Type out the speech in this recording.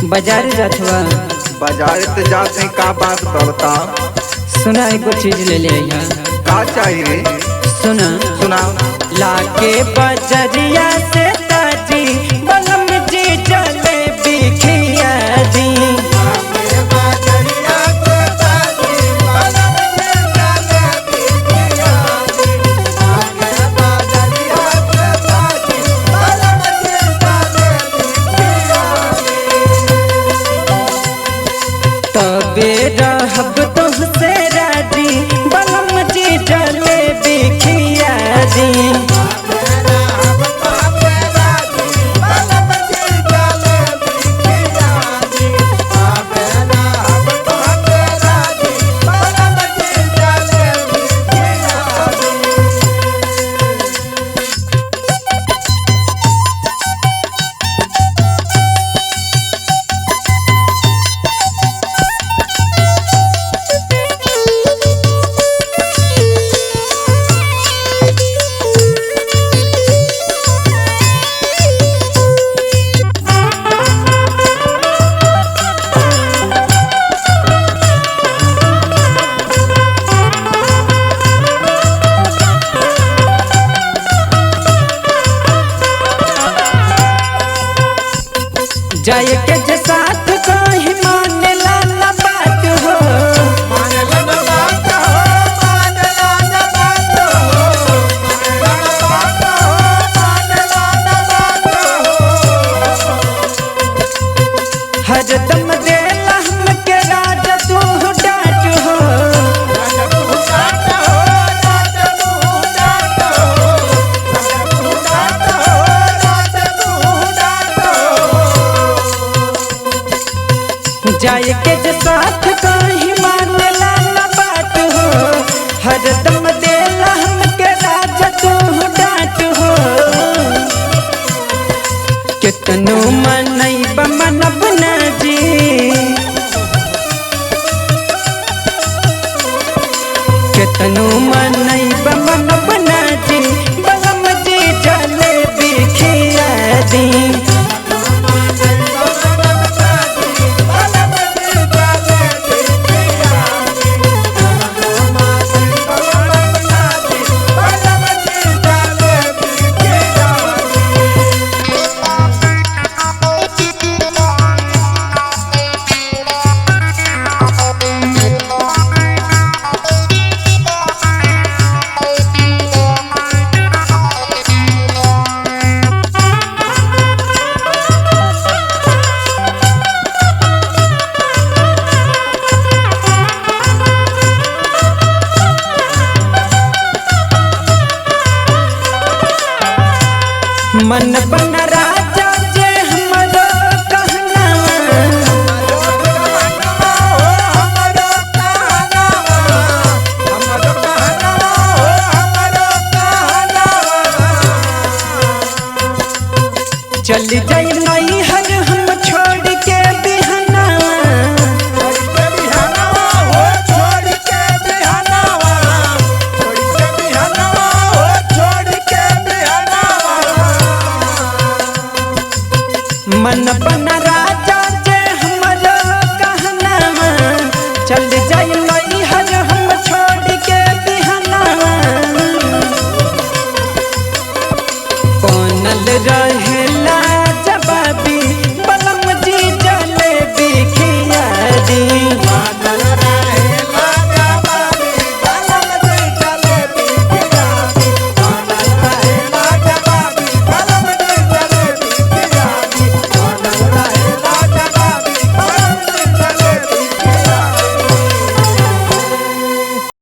बाजार जात हुआ। बाजार तो जाते का बात बता। सुना एगो चीज ले ले आइहा। का चाहिए रे? सुना सुना। लाके बजरिया से ताजी बलम जी जलेबी खिया दी। तबे रहब तुहसे राजी बलम जी जलेबी खिया दी। जाए के जे साथ कहीं माने ला ना बात हो। माने ला ना बात हो, माने ला ना बात हो, माने ला ना बात हो, माने ला ना बात हो। हरदम देला हमके राज तू डांट हो। राज तू डांट हो, राज तू डांट हो, राज तू डांट हो, राज तू डांट हो। जाए के जे साथ कहीं मानेला ना बात हो। हरदम देला हमके राज तू डांट हो। कितनो मनैब मनब ना जी, कितनो मनैब मनब ना जी बलम जी जलेबी खिया दी। मन बन राजा जे हमरो कहना, हमरो कहना, हमरो कहना, हमरो कहना। चल जाई नहीं हर हम छोड़ के बिहना, छोड़ के बिहना हो, छोड़ के बिहना, छोड़ के बिहना हो, छोड़ के बिहना। मन बन राजा जे हमरो कहना, चल जाई नहीं हर हम छोड़ के बिहना। बनल रहेला